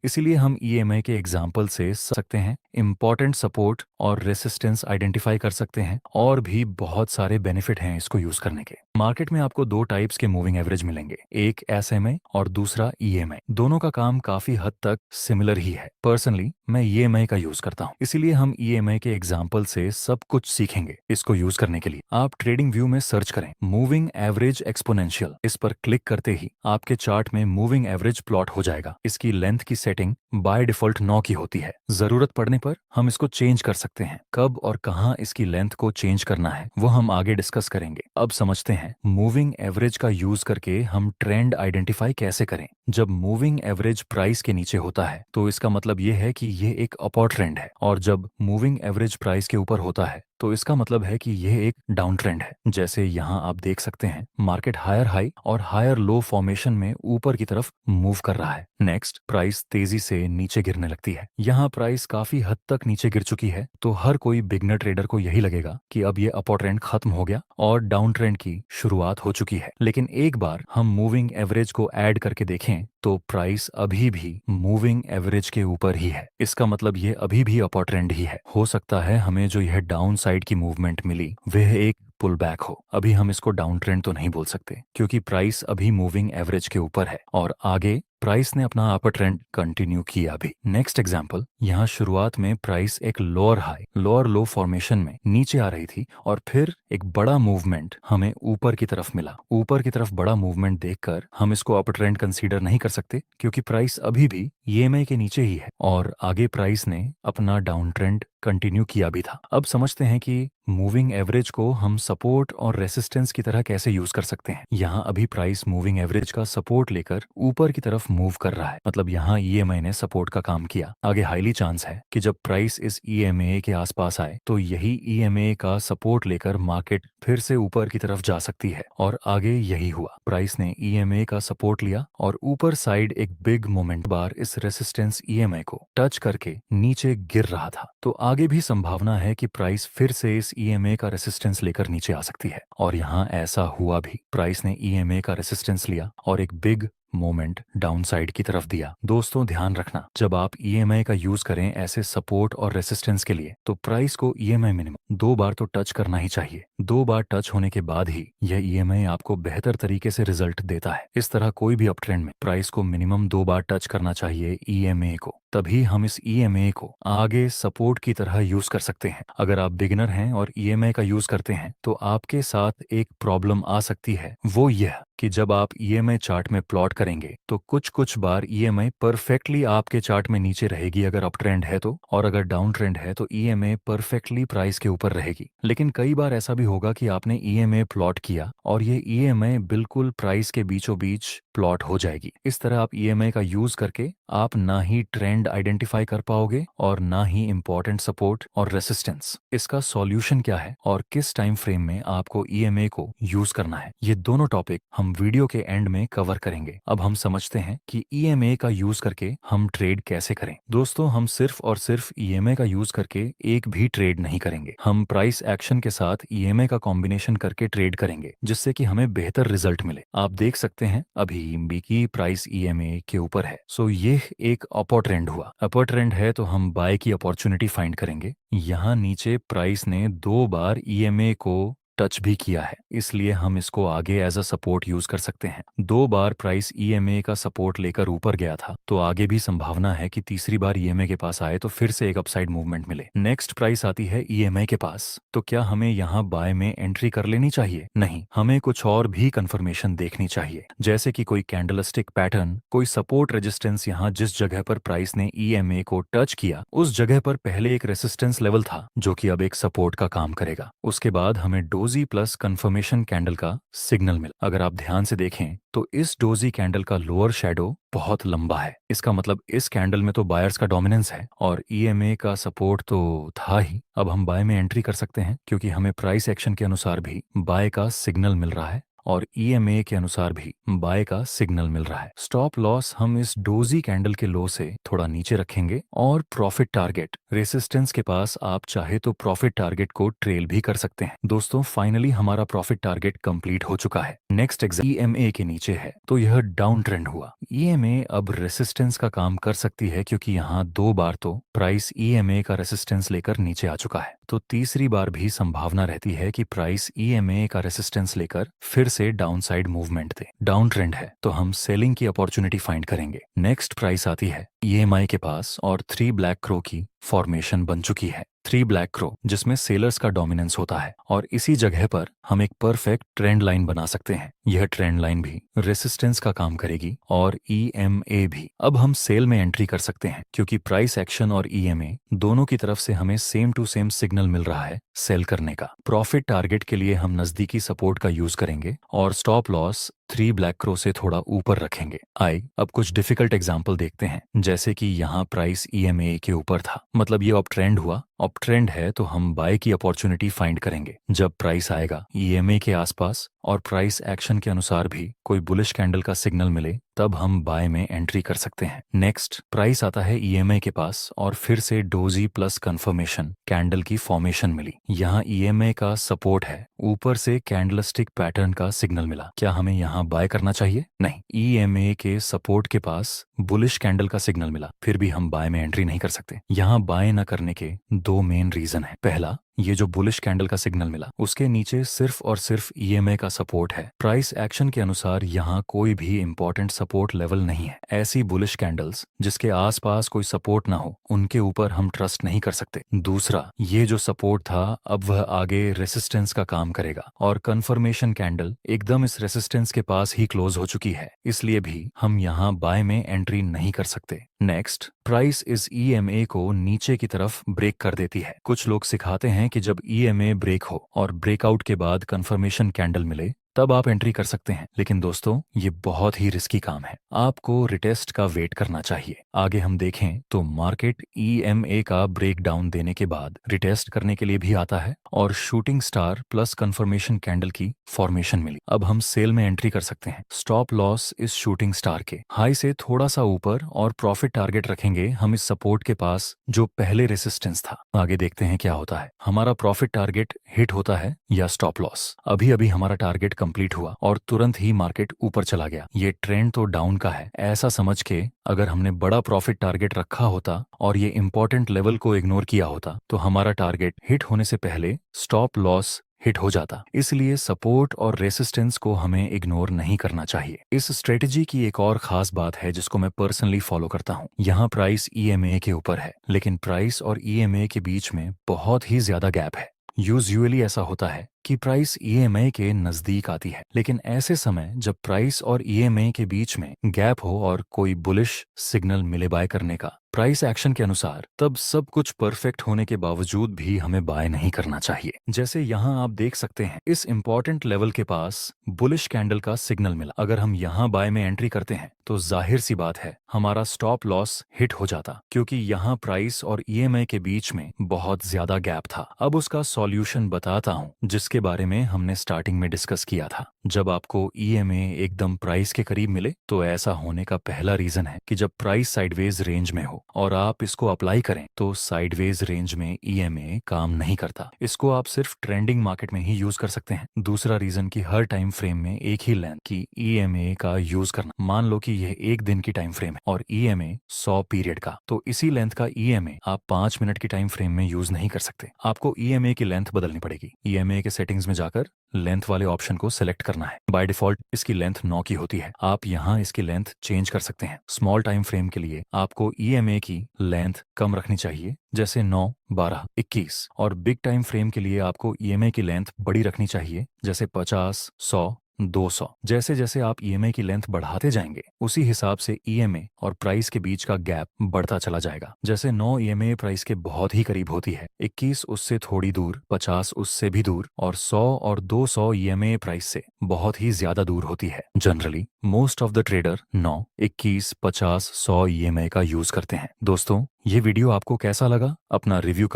इसीलिए हम ईएमआई के एग्जाम्पल से सकते हैं, इंपॉर्टेंट सपोर्ट और रेसिस्टेंस आइडेंटिफाई कर सकते हैं, और भी बहुत सारे बेनिफिट हैं इसको यूज करने के। मार्केट में आपको दो टाइप्स के मूविंग एवरेज मिलेंगे, एक एसएमए और दूसरा ईएमआई। दोनों का काम काफी हद तक सिमिलर ही है। पर्सनली मैं ईएमआई का यूज करता हूँ, इसीलिए हम ईएमआई के एग्जाम्पल से सब कुछ सीखेंगे। इसको यूज करने के लिए आप ट्रेडिंग व्यू में सर्च करें मूविंग एवरेज एक्सपोनेंशियल। इस पर क्लिक करते ही आपके चार्ट में मूविंग एवरेज प्लॉट हो जाएगा। इसकी लेंथ की सेटिंग बाय डिफॉल्ट 9 की होती है। जरूरत पड़ने पर हम इसको चेंज कर सकते हैं। कब और कहां इसकी लेंथ को चेंज करना है वो हम आगे डिस्कस करेंगे। अब समझते हैं मूविंग एवरेज का यूज करके हम ट्रेंड आइडेंटिफाई कैसे करें। जब मूविंग एवरेज प्राइस के नीचे होता है तो इसका मतलब ये है कि ये एक अपॉर्ड ट्रेंड है, और जब मूविंग एवरेज प्राइस के ऊपर होता है तो इसका मतलब है कि यह एक डाउन ट्रेंड है। जैसे यहाँ आप देख सकते हैं मार्केट हायर हाई और हायर लो फॉर्मेशन में ऊपर की तरफ मूव कर रहा है। नेक्स्ट प्राइस तेजी से नीचे गिरने लगती है। यहाँ प्राइस काफी हद तक नीचे गिर चुकी है, तो हर कोई बिगनर ट्रेडर को यही लगेगा कि अब ये अपर ट्रेंड खत्म हो गया और डाउन ट्रेंड की शुरुआत हो चुकी है। लेकिन एक बार हम मूविंग एवरेज को ऐड करके देखें तो प्राइस अभी भी मूविंग एवरेज के ऊपर ही है। इसका मतलब ये अभी भी अपर ट्रेंड ही है। हो सकता है हमें जो यह डाउन साइड की मूवमेंट मिली वह एक पुल बैक हो। अभी हम इसको डाउन ट्रेंड तो नहीं बोल सकते, क्योंकि प्राइस अभी मूविंग एवरेज के ऊपर है और आगे प्राइस ने अपना अपर ट्रेंड कंटिन्यू किया भी। नेक्स्ट एग्जांपल, यहाँ शुरुआत में प्राइस एक लोअर हाई लोअर लो फॉर्मेशन में नीचे आ रही थी और फिर एक बड़ा मूवमेंट हमें ऊपर की तरफ मिला। ऊपर की तरफ बड़ा मूवमेंट देखकर हम इसको अपर ट्रेंड कंसीडर नहीं कर सकते, क्योंकि प्राइस अभी भी ईएमआई के नीचे ही है और आगे प्राइस ने अपना डाउन ट्रेंड कंटिन्यू किया भी था। अब समझते हैं कि मूविंग एवरेज को हम सपोर्ट और रेसिस्टेंस की तरह कैसे यूज कर सकते हैं। यहाँ अभी प्राइस मूविंग एवरेज का सपोर्ट लेकर ऊपर की तरफ मूव कर रहा है, मतलब यहाँ ईएमआई ने सपोर्ट का काम किया। आगे हाईली चांस है कि जब प्राइस इस ईएमए के आसपास आए तो यही ईएमए का सपोर्ट लेकर मार्केट फिर से ऊपर की तरफ जा सकती है, और आगे यही हुआ। प्राइस ने ईएमए का सपोर्ट लिया और ऊपर साइड एक बिग मोमेंट बार इस रेसिस्टेंस ईएमआई को टच करके नीचे गिर रहा था। तो आगे भी संभावना है कि प्राइस फिर से इस ईएमए का रेसिस्टेंस लेकर नीचे आ सकती है, और यहाँ ऐसा हुआ भी। प्राइस ने ईएमए का रेसिस्टेंस लिया और एक बिग मोमेंट डाउन साइड की तरफ दिया। दोस्तों ध्यान रखना, जब आप ईएमआई का यूज करें ऐसे सपोर्ट और रेसिस्टेंस के लिए तो प्राइस को ईएमआई मिनिमम 2 बार तो टच करना ही चाहिए। 2 बार टच होने के बाद ही यह ईएमआई आपको बेहतर तरीके से रिजल्ट देता है। इस तरह कोई भी अपट्रेंड में प्राइस को मिनिमम 2 बार टच करना चाहिए ईएमए को, तभी हम इस ईएमए को आगे सपोर्ट की तरह यूज कर सकते हैं। अगर आप बिगिनर हैं और ईएमआई का यूज करते हैं तो आपके साथ एक प्रॉब्लम आ सकती है, वो यह कि जब आप ईएमआई चार्ट में प्लॉट करेंगे तो कुछ कुछ बार ईएमआई परफेक्टली आपके चार्ट में नीचे रहेगी अगर अप ट्रेंड है तो, और अगर डाउन ट्रेंड है तो ईएमआई परफेक्टली प्राइस के ऊपर रहेगी। लेकिन कई बार ऐसा भी होगा कि आपने ईएमआई प्लॉट किया और ये ईएमआई बिल्कुल प्राइस के बीचों बीच प्लॉट हो जाएगी। इस तरह आप ईएमआई का यूज करके आप ना ही ट्रेंड आइडेंटिफाई कर पाओगे और ना ही इंपॉर्टेंट सपोर्ट और रेसिस्टेंस। इसका सॉल्यूशन क्या है और किस टाइम फ्रेम में आपको ईएमआई को यूज करना है, ये दोनों टॉपिक हम वीडियो के एंड में कवर करेंगे। अब हम समझते हैं कि ईएमआई का यूज करके हम ट्रेड कैसे करें। दोस्तों हम सिर्फ और सिर्फ ईएमआई का यूज करके एक भी ट्रेड नहीं करेंगे, हम प्राइस एक्शन के साथ ईएमआई का कॉम्बिनेशन करके ट्रेड करेंगे, जिससे कि हमें बेहतर रिजल्ट मिले। आप देख सकते हैं अभी की प्राइस ईएमआई के ऊपर है, सो ये एक अपर ट्रेंड हुआ। अपर ट्रेंड है तो हम बाय की अपॉर्चुनिटी फाइंड करेंगे। यहाँ नीचे प्राइस ने 2 बार ईएमआई को टच भी किया है, इसलिए हम इसको आगे एज अ सपोर्ट यूज कर सकते हैं। 2 बार प्राइस ईएमए का सपोर्ट लेकर ऊपर गया था, तो आगे भी संभावना है कि तीसरी बार ईएमए के पास आए तो फिर से एक अपसाइड मूवमेंट मिले। नेक्स्ट प्राइस आती है ईएमए के पास, तो क्या हमें यहाँ बाय में एंट्री कर लेनी चाहिए? नहीं, हमें कुछ और भी कंफर्मेशन देखनी चाहिए, जैसे कि कोई कैंडलस्टिक पैटर्न, कोई सपोर्ट रेजिस्टेंस। यहाँ जिस जगह पर प्राइस ने ईएमए को टच किया उस जगह पर पहले एक रेसिस्टेंस लेवल था जो कि अब एक सपोर्ट का काम करेगा। उसके बाद हमें डोजी प्लस कंफर्मेशन कैंडल का सिग्नल मिला। अगर आप ध्यान से देखें तो इस डोजी कैंडल का लोअर शैडो बहुत लंबा है। इसका मतलब इस कैंडल में तो बायर्स का डोमिनेंस है और ईएमए का सपोर्ट तो था ही। अब हम बाय में एंट्री कर सकते हैं, क्योंकि हमें प्राइस एक्शन के अनुसार भी बाय का सिग्नल मिल रहा है और ईएमए के अनुसार भी बाय का सिग्नल मिल रहा है। स्टॉप लॉस हम इस डोजी कैंडल के लो से थोड़ा नीचे रखेंगे और प्रॉफिट टारगेट रेसिस्टेंस के पास आप चाहे तो प्रॉफिट टारगेट को ट्रेल भी कर सकते हैं। दोस्तों फाइनली हमारा प्रॉफिट टारगेट कंप्लीट हो चुका है। नेक्स्ट एग्जाम ईएमए के नीचे है तो यह डाउन ट्रेंड हुआ। ईएमए अब रेसिस्टेंस का काम कर सकती है क्योंकि यहाँ 2 बार तो प्राइस ईएमए का रेसिस्टेंस लेकर नीचे आ चुका है, तो तीसरी बार भी संभावना रहती है कि प्राइस ईएमए का रेसिस्टेंस लेकर फिर से डाउनसाइड मूवमेंट दे। डाउन ट्रेंड है तो हम सेलिंग की अपॉर्चुनिटी फाइंड करेंगे। नेक्स्ट प्राइस आती है ईएमआई के पास और 3 ब्लैक क्रो की फॉर्मेशन बन चुकी है। 3 ब्लैक क्रो जिसमें सेलर्स का डोमिनेंस होता है और इसी जगह पर हम एक परफेक्ट ट्रेंड लाइन बना सकते हैं। यह ट्रेंड लाइन भी रेसिस्टेंस का काम करेगी और ईएमए भी। अब हम सेल में एंट्री कर सकते हैं क्योंकि प्राइस एक्शन और ईएमए दोनों की तरफ से हमें सेम टू सेम सिग्नल मिल रहा है सेल करने का। प्रॉफिट टारगेट के लिए हम नजदीकी सपोर्ट का यूज करेंगे और स्टॉप लॉस 3 ब्लैक क्रो से थोड़ा ऊपर रखेंगे। अब कुछ डिफिकल्ट एग्जाम्पल देखते हैं, जैसे कि यहाँ प्राइस ईएमए के ऊपर था, मतलब ये अप ट्रेंड हुआ। अप ट्रेंड है तो हम बाय की अपॉर्चुनिटी फाइंड करेंगे। जब प्राइस आएगा ईएमए के आसपास और प्राइस एक्शन के अनुसार भी कोई बुलिश कैंडल का सिग्नल मिले तब हम बाय में एंट्री कर सकते हैं। नेक्स्ट प्राइस आता है ईएमए के पास और फिर से डोजी प्लस कंफर्मेशन कैंडल की फॉर्मेशन मिली। यहाँ ईएमए का सपोर्ट है, ऊपर से कैंडलस्टिक पैटर्न का सिग्नल मिला। क्या हमें यहाँ बाय करना चाहिए? नहीं। ईएमए के सपोर्ट के पास बुलिश कैंडल का सिग्नल मिला, फिर भी हम बाय में एंट्री नहीं कर सकते। यहाँ बाय न करने के 2 मेन रीजन है। पहला, ये जो बुलिश कैंडल का सिग्नल मिला उसके नीचे सिर्फ और सिर्फ ईएमए का सपोर्ट है। प्राइस एक्शन के अनुसार यहाँ कोई भी इंपॉर्टेंट सपोर्ट लेवल नहीं है। ऐसी बुलिश कैंडल्स जिसके आसपास कोई सपोर्ट ना हो उनके ऊपर हम ट्रस्ट नहीं कर सकते। दूसरा, ये जो सपोर्ट था अब वह आगे रेसिस्टेंस का काम करेगा और कंफर्मेशन कैंडल एकदम इस रेसिस्टेंस के पास ही क्लोज हो चुकी है, इसलिए भी हम यहाँ बाय में एंट्री नहीं कर सकते। नेक्स्ट, प्राइस इस ईएमए को नीचे की तरफ ब्रेक कर देती है। कुछ लोग सिखाते हैं कि जब ईएमए ब्रेक हो और ब्रेकआउट के बाद कंफर्मेशन कैंडल मिले तब आप एंट्री कर सकते हैं, लेकिन दोस्तों ये बहुत ही रिस्की काम है। आपको रिटेस्ट का वेट करना चाहिए। आगे हम देखें तो मार्केट ईएमए का ब्रेक डाउन देने के बाद रिटेस्ट करने के लिए भी आता है और shooting star plus confirmation candle की फॉर्मेशन मिली। अब हम सेल में एंट्री कर सकते हैं। स्टॉप लॉस इस शूटिंग स्टार के हाई से थोड़ा सा ऊपर और प्रॉफिट टारगेट रखेंगे हम इस सपोर्ट के पास जो पहले रेसिस्टेंस था। आगे देखते हैं क्या होता है। हमारा प्रॉफिट टारगेट हिट होता है या स्टॉप लॉस। अभी अभी हमारा टारगेट कंप्लीट हुआ और तुरंत ही मार्केट ऊपर चला गया। ये ट्रेंड तो डाउन का है ऐसा समझ के अगर हमने बड़ा प्रॉफिट टारगेट रखा होता और ये इंपॉर्टेंट लेवल को इग्नोर किया होता तो हमारा टारगेट हिट होने से पहले स्टॉप लॉस हिट हो जाता। इसलिए सपोर्ट और रेसिस्टेंस को हमें इग्नोर नहीं करना चाहिए। इस स्ट्रेटेजी की एक और खास बात है जिसको मैं पर्सनली फॉलो करता हूँ। यहाँ प्राइस ईएमए के ऊपर है लेकिन प्राइस और ईएमए के बीच में बहुत ही ज्यादा गैप है। यूजुअली ऐसा होता है कि प्राइस ईएमए के नजदीक आती है, लेकिन ऐसे समय जब प्राइस और ईएमए के बीच में गैप हो और कोई बुलिश सिग्नल मिले बाय करने का प्राइस एक्शन के अनुसार, तब सब कुछ परफेक्ट होने के बावजूद भी हमें बाय नहीं करना चाहिए। जैसे यहाँ आप देख सकते हैं इस इंपॉर्टेंट लेवल के पास बुलिश कैंडल का सिग्नल मिला। अगर हम यहाँ बाय में एंट्री करते हैं तो जाहिर सी बात है हमारा स्टॉप लॉस हिट हो जाता, क्योंकि यहाँ प्राइस और ईएमए के बीच में बहुत ज्यादा गैप था। अब उसका सॉल्यूशन बताता हूँ जिसके बारे में हमने स्टार्टिंग में डिस्कस किया था। जब आपको ईएमए एकदम प्राइस के करीब मिले तो ऐसा होने का पहला रीजन है कि जब प्राइस साइडवेज रेंज में हो और आप इसको अप्लाई करें तो साइडवेज रेंज में ईएमए काम नहीं करता। इसको आप सिर्फ ट्रेंडिंग मार्केट में ही यूज कर सकते हैं। दूसरा रीजन कि हर टाइम फ्रेम में एक ही लेंथ की ईएमए का यूज करना। मान लो कि यह 1 दिन की टाइम फ्रेम है और ईएमए 100 पीरियड का, तो इसी लेंथ का ईएमए आप 5 मिनट की टाइम फ्रेम में यूज नहीं कर सकते। आपको ईएमए की लेंथ बदलनी पड़ेगी। ईएमए के सेटिंग्स में जाकर लेंथ वाले ऑप्शन को सिलेक्ट करना है। बाय डिफॉल्ट इसकी लेंथ 9 की होती है। आप यहाँ इसकी लेंथ चेंज कर सकते हैं। स्मॉल टाइम फ्रेम के लिए आपको ईएमए की लेंथ कम रखनी चाहिए, जैसे 9, 12, 21, और बिग टाइम फ्रेम के लिए आपको ईएमए की लेंथ बड़ी रखनी चाहिए, जैसे 50, 100, 200। जैसे जैसे आप ईएमए की लेंथ बढ़ाते जाएंगे उसी हिसाब से ईएमए और प्राइस के बीच का गैप बढ़ता चला जाएगा। जैसे 9 ईएमए प्राइस के बहुत ही करीब होती है, 21 उससे थोड़ी दूर, 50 उससे भी दूर और 100 और 200 ईएमए प्राइस से बहुत ही ज्यादा दूर होती है। Generally most of the trader 9, 21, 50, 100 EMA का यूज करते हैं। दोस्तों ये वीडियो आपको कैसा लगा? अपना रिव्यू